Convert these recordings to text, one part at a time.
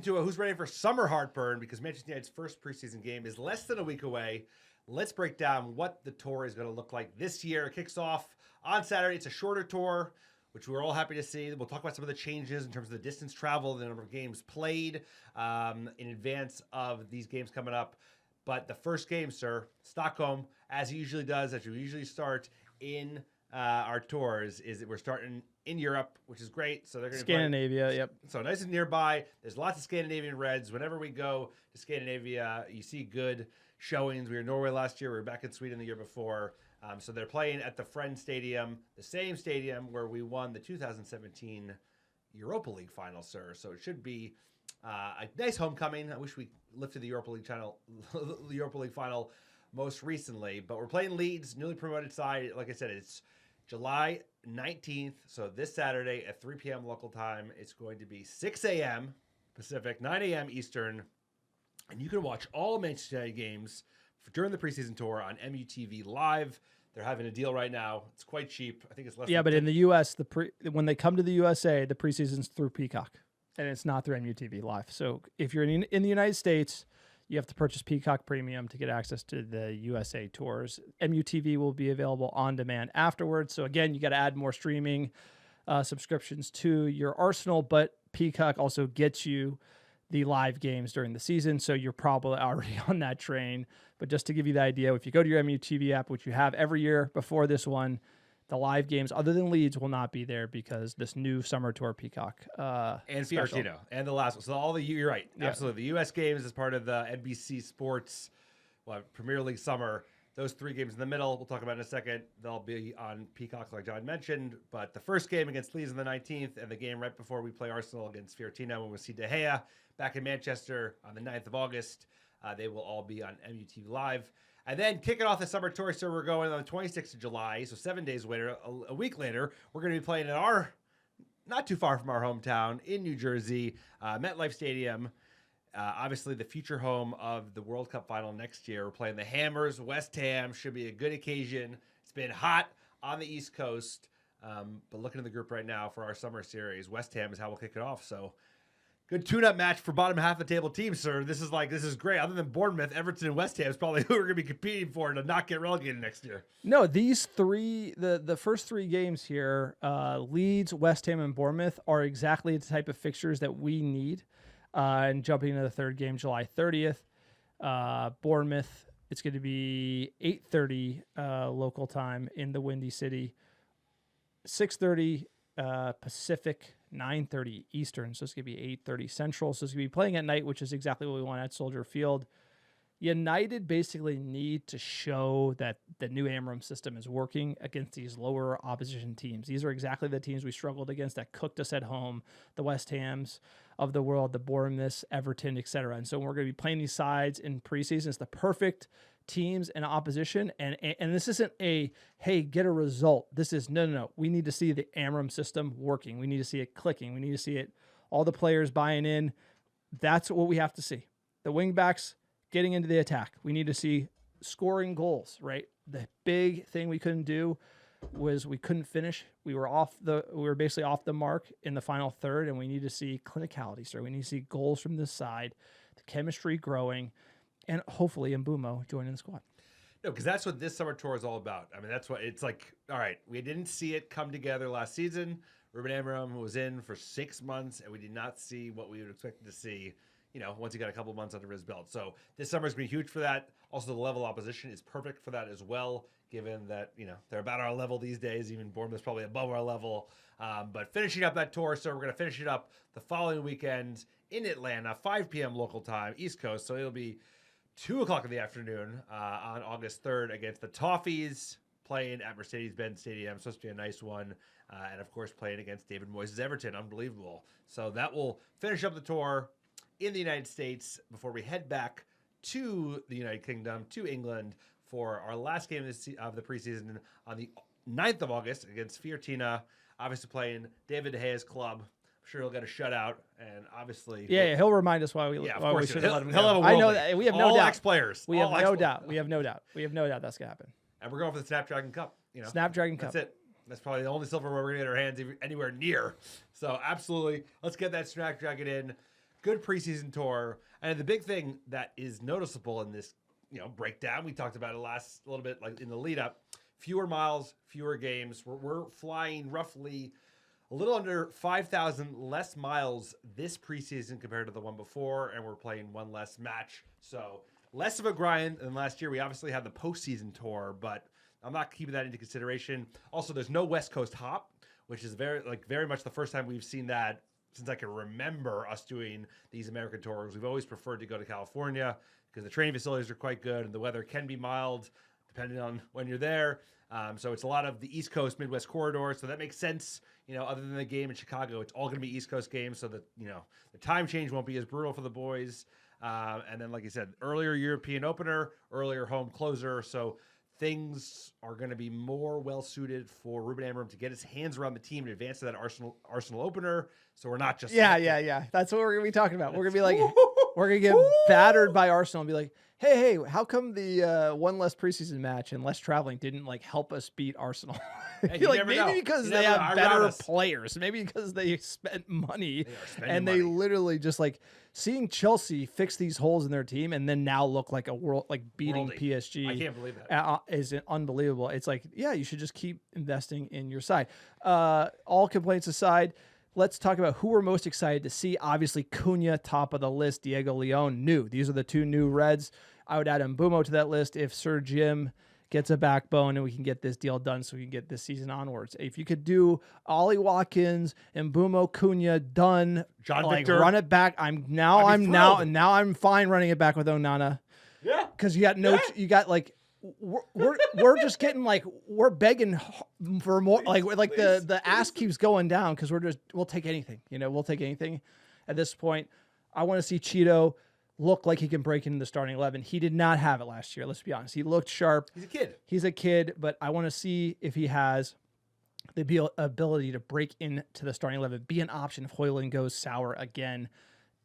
into a who's ready for summer heartburn because Manchester United's first preseason game is less than a week away. Let's break down what the tour is going to look like this year. It kicks off on Saturday. It's a shorter tour, which we're all happy to see. We'll talk about some of the changes in terms of the distance travel, the number of games played in advance of these games coming up. But the first game, sir, Stockholm, as he usually does, as we usually start in our tours, is that we're starting in Europe, which is great. So they're going to Scandinavia, yep. So nice and nearby. There's lots of Scandinavian Reds. Whenever we go to Scandinavia, you see good showings. We were in Norway last year. We were back in Sweden the year before. So they're playing at the Friends Stadium, the same stadium where we won the 2017 Europa League final, sir. So it should be a nice homecoming. I wish we lifted the Europa League final most recently, but we're playing Leeds, newly promoted side. Like I said, it's July 19th, so this Saturday at 3 p.m. local time. It's going to be 6 a.m. Pacific, 9 a.m. Eastern, and you can watch all Manchester United games during the preseason tour on MUTV Live. They're having a deal right now. It's quite cheap. I think it's less. Yeah, but in the U.S., when they come to the USA, the preseason's through Peacock, and it's not through MUTV Live. So if you're in the United States, you have to purchase Peacock Premium to get access to the USA tours. MUTV will be available on demand afterwards. So again, you got to add more streaming subscriptions to your arsenal, but Peacock also gets you the live games during the season. So you're probably already on that train. But just to give you the idea, if you go to your MUTV app, which you have every year before this one, the live games, other than Leeds, will not be there because this new summer tour Peacock and special. Fiorentina and the last one. So all you're right, yeah. Absolutely. The U.S. games is part of the NBC Sports Premier League summer. Those three games in the middle, we'll talk about in a second. They'll be on Peacock, like John mentioned. But the first game against Leeds on the 19th, and the game right before we play Arsenal against Fiorentina when we see De Gea back in Manchester on the 9th of August, they will all be on MUTV Live. And then kicking off the summer tour, so we're going on the 26th of July, so 7 days later, a week later, we're going to be playing at not too far from our hometown in New Jersey, MetLife Stadium. Obviously, the future home of the World Cup final next year. We're playing the Hammers, West Ham. Should be a good occasion. It's been hot on the East Coast, but looking at the group right now for our summer series, West Ham is how we'll kick it off. So good tune-up match for bottom half of the table teams, sir. This is great. Other than Bournemouth, Everton, and West Ham is probably who we're going to be competing for to not get relegated next year. No, these three, the first three games here, Leeds, West Ham, and Bournemouth, are exactly the type of fixtures that we need. And jumping into the third game, July 30th, Bournemouth, it's going to be 8:30 local time in the Windy City, 6:30 Pacific, 9:30 Eastern. So it's going to be 8:30 Central. So it's going to be playing at night, which is exactly what we want at Soldier Field. United basically need to show that the new Amorim system is working against these lower opposition teams. These are exactly the teams we struggled against that cooked us at home, the West Hams of the world, the Bournemouth, Everton, etc. And so we're going to be playing these sides in preseason. It's the perfect teams and opposition. And this isn't hey, get a result. This is no. We need to see the Amorim system working. We need to see it clicking. We need to see it, all the players buying in. That's what we have to see. The wingbacks getting into the attack. We need to see scoring goals, right? The big thing we couldn't do was we couldn't finish. We were basically off the mark in the final third, and we need to see clinicality, sir. We need to see goals from this side, the chemistry growing, and hopefully Mbeumo joining the squad. No, because that's what this summer tour is all about. I mean, that's what it's like. All right, we didn't see it come together last season. Ruben Amorim was in for 6 months, and we did not see what we would expect to see, once he got a couple months under his belt. So this summer is going to be huge for that. Also, the level of opposition is perfect for that as well, given that, they're about our level these days. Even Bournemouth's probably above our level. But finishing up that tour, so we're going to finish it up the following weekend in Atlanta, 5 p.m. local time, East Coast. So it'll be 2 o'clock in the afternoon on August 3rd against the Toffees, playing at Mercedes-Benz Stadium. Supposed to be a nice one. And, of course, playing against David Moyes' Everton. Unbelievable. So that will finish up the tour in the United States before we head back to the United Kingdom, to England, for our last game of the preseason on the 9th of August against Fiorentina, obviously playing David De Gea's club. I'm sure he'll get a shutout, and obviously... Yeah, he'll remind us why we should have let him go. I know that. We have no doubt. All ex-players. We have no doubt. We have no doubt that's going to happen. And we're going for the Snapdragon Cup. Snapdragon Cup. That's it. That's probably the only silverware we're going to get our hands anywhere near. So absolutely, let's get that Snapdragon in. good preseason tour. And the big thing that is noticeable in this, breakdown, we talked about it last a little bit, like in the lead up, fewer miles, fewer games. We're flying roughly a little under 5,000 less miles this preseason compared to the one before, and we're playing one less match. So less of a grind than last year. We obviously had the postseason tour, but I'm not keeping that into consideration. Also, there's no West Coast hop, which is very much the first time we've seen that since I can remember us doing these American tours. We've always preferred to go to California because the training facilities are quite good and the weather can be mild depending on when you're there. So it's a lot of the East Coast, Midwest corridor. So that makes sense. Other than the game in Chicago, it's all going to be East Coast games. So that, the time change won't be as brutal for the boys. And then, like you said, earlier European opener, earlier home closer. So things are going to be more well-suited for Ruben Amorim to get his hands around the team in advance of that Arsenal opener. So we're not just... Yeah. That's what we're going to be talking about. We're going to be like, we're going to get battered by Arsenal and be like, hey, how come the one less preseason match and less traveling didn't help us beat Arsenal? Hey, maybe because they have better players. Maybe because they spent money and they literally just seeing Chelsea fix these holes in their team and then now look like a world, beating PSG. I can't believe that. Is unbelievable. It's you should just keep investing in your side. All complaints aside, let's talk about who we're most excited to see. Obviously, Cunha, top of the list. Diego Leão, new. These are the two new Reds. I would add Mbeumo to that list if Sir Jim gets a backbone and we can get this deal done so we can get this season onwards. If you could do Ollie Watkins, Mbeumo, Cunha, done. John Victor. Run it back. I'm fine running it back with Onana. Yeah. Because we're just getting we're begging for more. The ask keeps going down because we'll take anything. We'll take anything at this point. I want to see Cheeto look like he can break into the starting 11. He did not have it last year. Let's be honest. He looked sharp. He's a kid, but I want to see if he has the ability to break into the starting 11, be an option if Højlund goes sour again.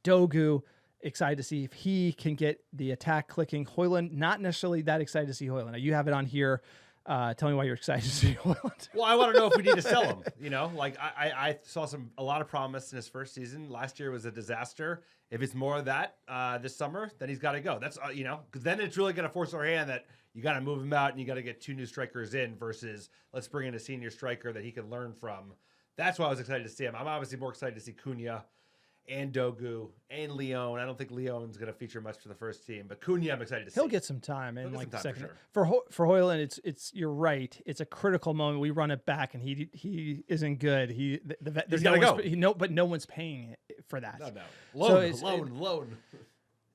Dogu, excited to see if he can get the attack clicking. Højlund, not necessarily that excited to see Højlund. Now, you have it on here. Tell me why you're excited to see Højlund. Well, I want to know if we need to sell him. I saw a lot of promise in his first season. Last year was a disaster. If it's more of that this summer, then he's got to go. That's because then it's really going to force our hand that you got to move him out and you got to get two new strikers in versus let's bring in a senior striker that he can learn from. That's why I was excited to see him. I'm obviously more excited to see Cunha and Dogu and Leão. I don't think Leon's going to feature much for the first team, but Cunha I'm excited to see. He'll get some time in second. For sure. For Højlund, it's you're right. It's a critical moment. We run it back, and he isn't good. He's got to go. But no one's paying for that. No. Loan.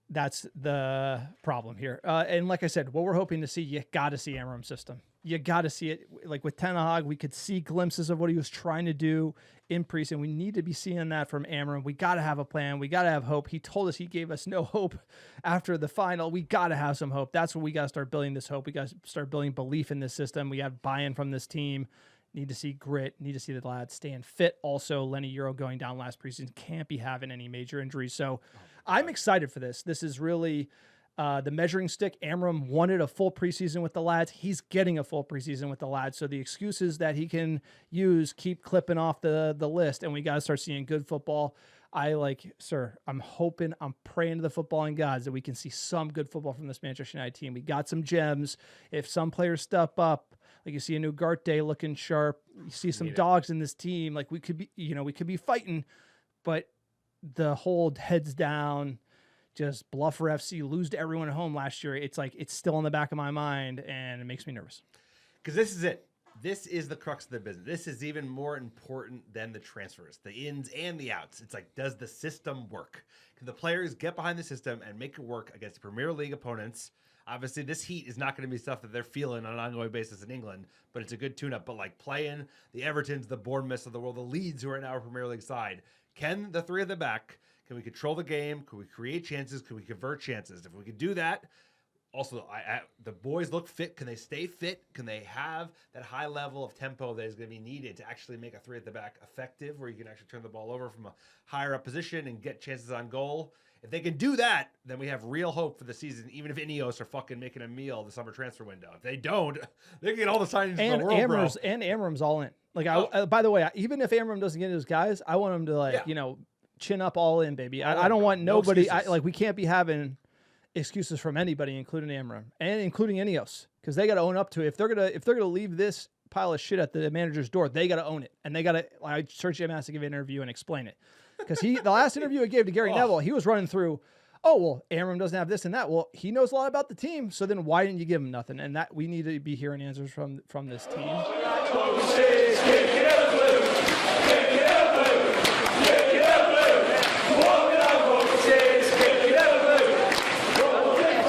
That's the problem here. And like I said, what we're hoping to see, you got to see Amorim's system. You got to see it. With Ten Hag, we could see glimpses of what he was trying to do in preseason. We need to be seeing that from Amorim. We got to have a plan. We got to have hope. He told us he gave us no hope after the final. We got to have some hope. That's when we got to start building this hope. We got to start building belief in this system. We have buy-in from this team. Need to see grit. Need to see the lads staying fit. Also, Lenny Euro going down last preseason. Can't be having any major injuries. So I'm excited for this. This is really the measuring stick. Amorim wanted a full preseason with the lads. He's getting a full preseason with the lads. So the excuses that he can use keep clipping off the list, and we got to start seeing good football. I'm hoping, I'm praying to the footballing gods that we can see some good football from this Manchester United team. We got some gems. If some players step up, like you see a new Ugarte looking sharp, you see some dogs in this team, we could be fighting, but the whole heads down, just bluff for FC, lose to everyone at home last year. It's still in the back of my mind, and it makes me nervous. Because this is it. This is the crux of the business. This is even more important than the transfers, the ins and the outs. It's does the system work? Can the players get behind the system and make it work against Premier League opponents? Obviously, this heat is not going to be stuff that they're feeling on an ongoing basis in England, but it's a good tune-up. But playing the Evertons, the Bournemouths of the world, the Leeds who are in our Premier League side, can the three of them back? Can we control the game? Can we create chances? Can we convert chances? If we could do that, also, the boys look fit. Can they stay fit? Can they have that high level of tempo that is going to be needed to actually make a three at the back effective, where you can actually turn the ball over from a higher up position and get chances on goal? If they can do that, then we have real hope for the season, even if Ineos are fucking making a meal the summer transfer window. If they don't, they can get all the signings in the world, bro. And Amorim's all in. By the way, even if Amorim doesn't get his guys, I want him to chin up, all in, baby. I don't want nobody. excuses. We can't be having excuses from anybody, including Amorim and including Ineos, because they got to own up to it. If they're gonna leave this pile of shit at the manager's door, they got to own it, and they got to. Sergio has to give an interview and explain it, because the last interview he gave to Gary Neville, he was running through. Oh, well, Amorim doesn't have this and that. Well, he knows a lot about the team, so then why didn't you give him nothing? And that we need to be hearing answers from this team.